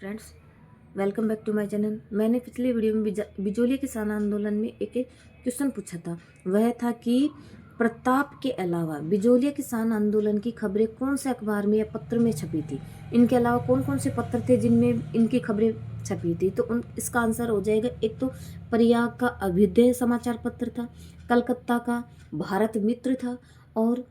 Friends, welcome back to my channel. मैंने पिछले video में बिजोलिया किसान आंदोलन में एक क्वेश्चन पूछा था। वह था कि प्रताप के अलावा बिजोलिया किसान आंदोलन की खबरें कौन से अखबार में या पत्र में छपी थी। इनके अलावा कौन कौन से पत्र थे जिनमें इनकी खबरें छपी थी। तो इसका आंसर हो जाएगा, एक तो प्रयाग का अभ्युदय समाचार पत्र था, कलकत्ता का भारत मित्र था, और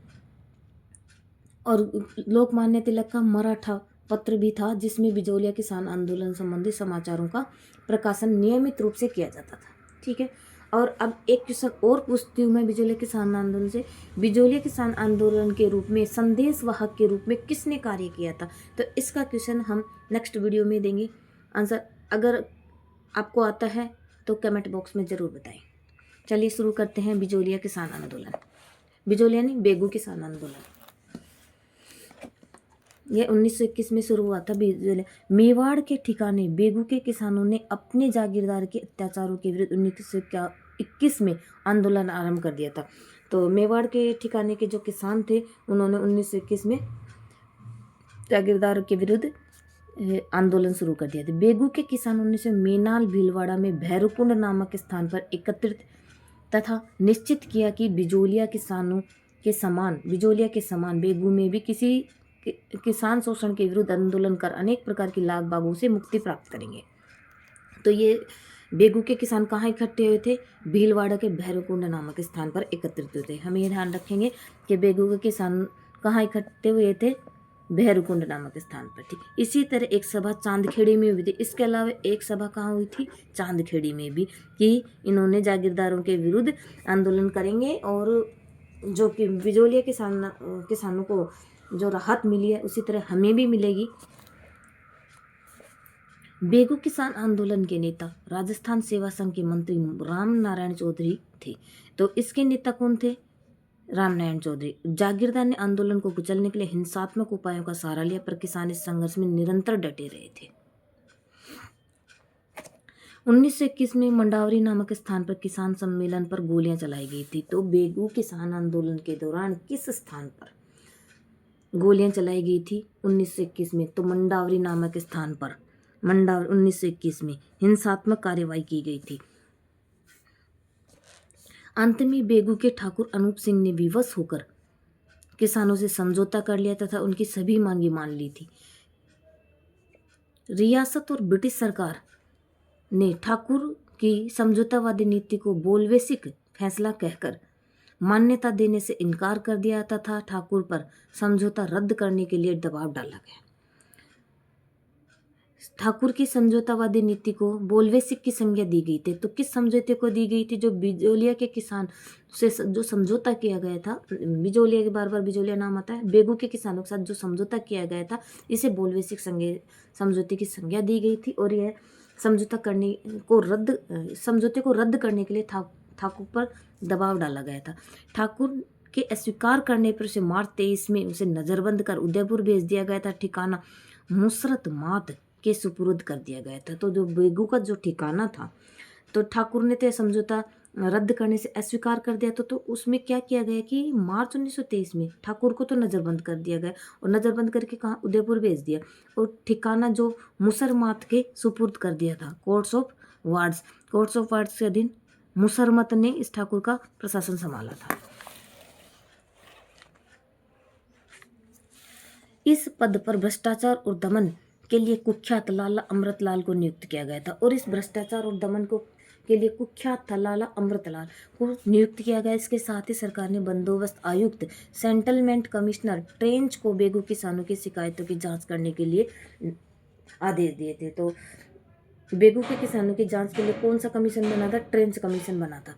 लोकमान्य तिलक का मराठा पत्र भी था, जिसमें बिजोलिया किसान आंदोलन संबंधी समाचारों का प्रकाशन नियमित रूप से किया जाता था। ठीक है। और अब एक क्वेश्चन और पूछती हूँ मैं बिजोलिया किसान आंदोलन से। बिजोलिया किसान आंदोलन के रूप में संदेश वाहक के रूप में किसने कार्य किया था। तो इसका क्वेश्चन हम नेक्स्ट वीडियो में देंगे आंसर। अगर आपको आता है तो कमेंट बॉक्स में ज़रूर बताएं। चलिए शुरू करते हैं बिजोलिया किसान आंदोलन। बिजोलिया नहीं, बेगू किसान आंदोलन। यह 1921 में शुरू हुआ था। मेवाड़ के ठिकाने बेगू के किसानों ने अपने जागीरदार के अत्याचारों के विरुद्ध 1921 में आंदोलन आरंभ कर दिया था। तो मेवाड़ के ठिकाने के जो किसान थे, उन्होंने 1921 में जागीरदार के विरुद्ध आंदोलन शुरू कर दिया था। बेगू के किसानों ने मेनाल भीलवाड़ा में भैरवकुंड नामक स्थान पर एकत्रित तथा निश्चित किया कि बिजोलिया के समान बेगू में भी किसान शोषण के विरुद्ध आंदोलन कर अनेक प्रकार की लाग बागों से मुक्ति प्राप्त करेंगे। तो ये बेगू के किसान कहाँ इकट्ठे हुए थे? भीलवाड़ा के भैरवकुंड नामक स्थान पर एकत्रित हुए थे। हम ये ध्यान रखेंगे कि बेगू के किसान कहाँ इकट्ठे हुए थे? भैरवकुंड नामक स्थान पर। ठीक। इसी तरह एक सभा चांदखेड़ी में हुई थी। इसके अलावा एक सभा कहाँ हुई थी? चांदखेड़ी में भी, कि इन्होंने जागीरदारों के विरुद्ध आंदोलन करेंगे और जो कि बिजोलिया किसानों को जो राहत मिली है उसी तरह हमें भी मिलेगी। बेगू किसान आंदोलन के नेता राजस्थान सेवा संघ के मंत्री राम नारायण चौधरी थे। तो इसके नेता कौन थे? राम नारायण चौधरी। जागीरदार ने आंदोलन को कुचलने के लिए हिंसात्मक उपायों का सहारा लिया, पर किसान इस संघर्ष में निरंतर डटे रहे थे। 1921 में मंडावरी नामक स्थान पर किसान सम्मेलन पर गोलियां चलाई गई थी। तो बेगू किसान आंदोलन के दौरान किस स्थान पर गोलियां चलाई गई थी? 1921 में तो मंडावरी नामक स्थान पर 1921 में हिंसात्मक कार्यवाही की गई थी। अंत में बेगू के ठाकुर अनूप सिंह ने विवश होकर किसानों से समझौता कर लिया तथा उनकी सभी मांगी मान ली थी। रियासत और ब्रिटिश सरकार ने ठाकुर की समझौतावादी नीति को बोलवेसिक फैसला कहकर मान्यता देने से इनकार कर दिया तथा ठाकुर पर समझौता रद्द करने के लिए दबाव डाला गया। ठाकुर की समझौतावादी नीति को बोलवेसिक की संज्ञा दी गई थी। तो किस समझौते को दी गई थी? जो बिजोलिया के किसान से जो समझौता किया गया था, बिजोलिया के बार बार बिजोलिया नाम आता है, बेगू के किसानों के साथ जो समझौता किया गया था, इसे बोलवेसिक समझौते की संज्ञा दी गई थी। और यह समझौते को रद्द करने के लिए ठाकुर पर दबाव डाला गया था। ठाकुर के अस्वीकार करने पर उसे मार्च 23 में उसे नज़रबंद कर उदयपुर भेज दिया गया था। ठिकाना मुसरत मात के सुपुर्द कर दिया गया था। तो जो बेगू का जो ठिकाना था, तो ठाकुर ने तो समझौता रद्द करने से अस्वीकार कर दिया। तो उसमें क्या किया गया कि मार्च 1923 में ठाकुर को तो नज़रबंद कर दिया गया और नज़रबंद करके कहाँ? उदयपुर भेज दिया। और ठिकाना जो मुसरमात के सुपुर्द कर दिया था, कोर्ट्स ऑफ वार्ड्स के अधीन मुसरमत ने इस ठाकुर का प्रशासन संभाला था। इस पद पर भ्रष्टाचार और दमन के लिए कुख्यात लाला अमृतलाल को नियुक्त किया गया था। और इस भ्रष्टाचार और दमन के लिए कुख्यात था लाला अमृतलाल को नियुक्त किया गया। इसके साथ ही सरकार ने बंदोबस्त आयुक्त, सेटलमेंट कमिश्नर, ट्रेंच को बेगू किसानों की शिकायतों की जांच करने के लिए आदेश दिए थे। तो बेगू के किसानों की जांच के लिए कौन सा कमीशन बना था? ट्रेंच कमीशन बना था।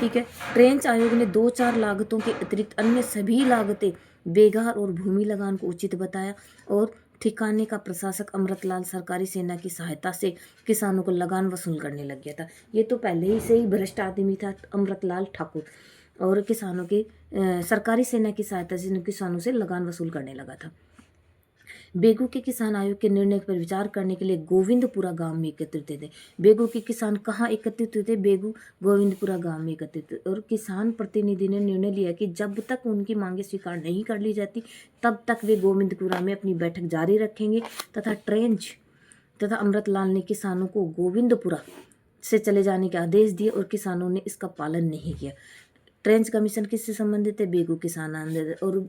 ठीक है। ट्रेंच आयोग ने 2-4 लागतों के अतिरिक्त अन्य सभी लागतें बेगार और भूमि लगान को उचित बताया। और ठिकाने का प्रशासक अमृतलाल सरकारी सेना की सहायता से किसानों को लगान वसूल करने लग गया था। ये तो पहले ही से ही भ्रष्ट आदमी था अमृतलाल ठाकुर, और किसानों के सरकारी सेना की सहायता से किसानों से लगान वसूल करने लगा था। बेगू के किसान आयोग के निर्णय पर विचार करने के लिए गोविंदपुरा गांव में एकत्रित थे। बेगू के किसान कहाँ एकत्रित हुए थे? बेगू गोविंदपुरा गांव में एकत्रित हुए। और किसान प्रतिनिधि ने निर्णय लिया कि जब तक उनकी मांगे स्वीकार नहीं कर ली जाती तब तक वे गोविंदपुरा में अपनी बैठक जारी रखेंगे तथा ट्रेंच तथा अमृतलाल ने किसानों को गोविंदपुरा से चले जाने के आदेश दिए और किसानों ने इसका पालन नहीं किया। ट्रेंच कमीशन किससे संबंधित है? बेगू किसान आंदोलन। और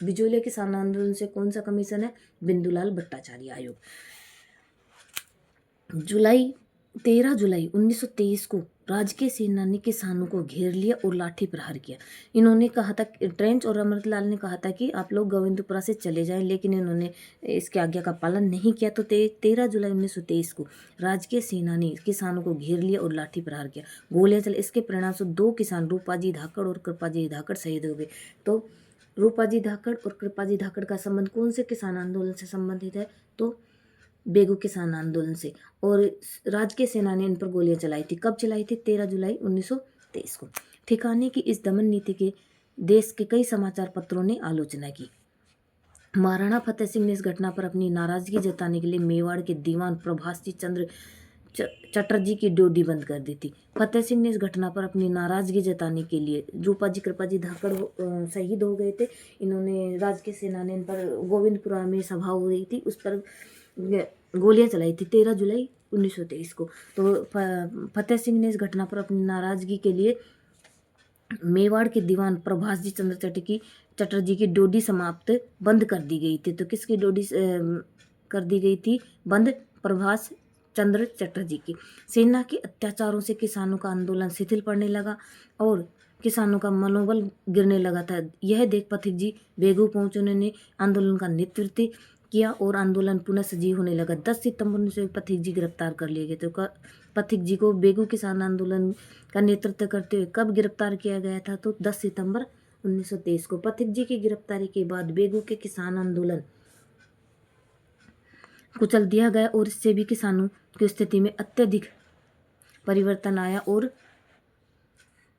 बिजोलिया किसान आंदोलन से कौन सा कमीशन है? बिंदुलाल भट्टाचार्य आयोग। 13 जुलाई 1923 को राजकीय सेना ने किसानों को घेर लिया और लाठी प्रहार किया। इन्होंने कहा था, ट्रेंच और अमृतलाल ने कहा था कि आप लोग गोविंदपुरा से चले जाएं, लेकिन इन्होंने इसकी आज्ञा का पालन नहीं किया। तो 13 जुलाई 1923 को राजकीय सेना ने किसानों को घेर लिया और लाठी प्रहार किया, गोलियां चली। इसके परिणाम से 2 किसान रूपाजी धाकड़ और कृपाजी धाकड़ शहीद हो गए। तो रूपाजी धाकड़ और कृपाजी धाकड़ का संबंध कौन से किसान आंदोलन से संबंधित है? तो बेगू किसान आंदोलन से। और राजकीय सेना ने इन पर गोलियां चलाई थी। कब चलाई थी? 13 जुलाई 1923 को। ठिकाने की इस दमन नीति के देश के कई समाचार पत्रों ने आलोचना की। महाराणा फतेह सिंह ने इस घटना पर अपनी नाराजगी जताने के लिए मेवाड़ के दीवान प्रभाषजी चंद्र चटर्जी की ड्यूटी बंद कर दी थी। फतेह सिंह ने इस घटना पर अपनी नाराजगी जताने के लिए, रूपाजी कृपाजी धाकड़ शहीद हो गए थे, इन्होंने राजकीय सेना ने इन पर गोविंदपुरा में सभा हो रही थी, उस पर गोलियां चलाई थी 13 जुलाई 1923 को। तो फतेह सिंह ने इस घटना पर अपनी नाराजगी के लिए मेवाड़ के दीवान प्रभाषजी चंद्र चटर्जी की ड्यूटी समाप्त बंद कर दी गई थी। तो किसकी ड्यूटी कर दी गई थी बंद? प्रभाष चंद्र चटर्जी की। सेना के अत्याचारों से किसानों का आंदोलन शिथिल पड़ने लगा और किसानों का मनोबल गिरने लगा था। यह देख पथिक जी बेगू पहुंचे। उन्होंने आंदोलन का नेतृत्व किया और आंदोलन पुनः सजीव होने लगा। 10 सितंबर से पथिक जी गिरफ्तार कर लिए गए। तो पथिक जी को बेगू किसान आंदोलन का नेतृत्व करते हुए कब गिरफ्तार किया गया था? तो 10 सितंबर 1923 को। पथिक जी की गिरफ्तारी के बाद बेगू के किसान आंदोलन कुचल दिया गया और इससे भी किसानों की स्थिति में अत्यधिक परिवर्तन आया और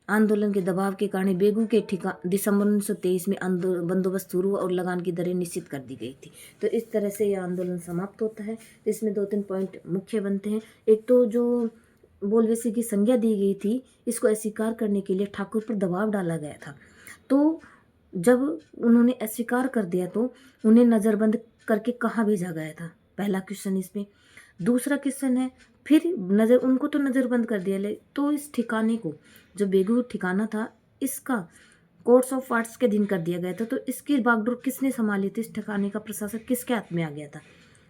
आंदोलन के दबाव के कारण बेगू के दिसंबर 1923 में बंदोबस्त शुरू हुआ और लगान की दरें निश्चित कर दी गई थी। तो इस तरह से यह आंदोलन समाप्त होता है। तो इसमें 2-3 पॉइंट मुख्य बनते हैं। एक तो जो बोलवेसी की संज्ञा दी गई थी, इसको अस्वीकार करने के लिए ठाकुर पर दबाव डाला गया था। तो जब उन्होंने अस्वीकार कर दिया तो उन्हें नज़रबंद करके कहाँ भेजा गया था? पहला क्वेश्चन इसमें। दूसरा क्वेश्चन है, फिर उनको तो नज़रबंद कर दिया, तो इस ठिकाने को, जो बेगू ठिकाना था, इसका कोर्ट्स ऑफ आर्ट्स के अधीन कर दिया गया था। तो इसकी बागडोर किसने संभाली थी? इस ठिकाने का प्रशासक किसके हाथ में आ गया था?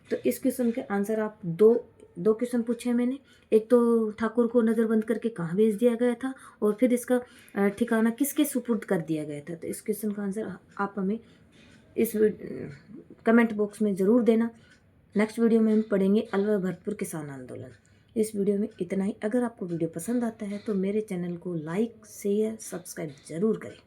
तो इस क्वेश्चन के आंसर आप दो क्वेश्चन पूछे मैंने। एक तो ठाकुर को नज़रबंद करके कहाँ भेज दिया गया था और फिर इसका ठिकाना किसके सुपुर्द कर दिया गया था। तो इस क्वेश्चन का आंसर आप हमें इस कमेंट बॉक्स में ज़रूर देना। नेक्स्ट वीडियो में हम पढ़ेंगे अलवर भरतपुर किसान आंदोलन। इस वीडियो में इतना ही। अगर आपको वीडियो पसंद आता है तो मेरे चैनल को लाइक शेयर सब्सक्राइब ज़रूर करें।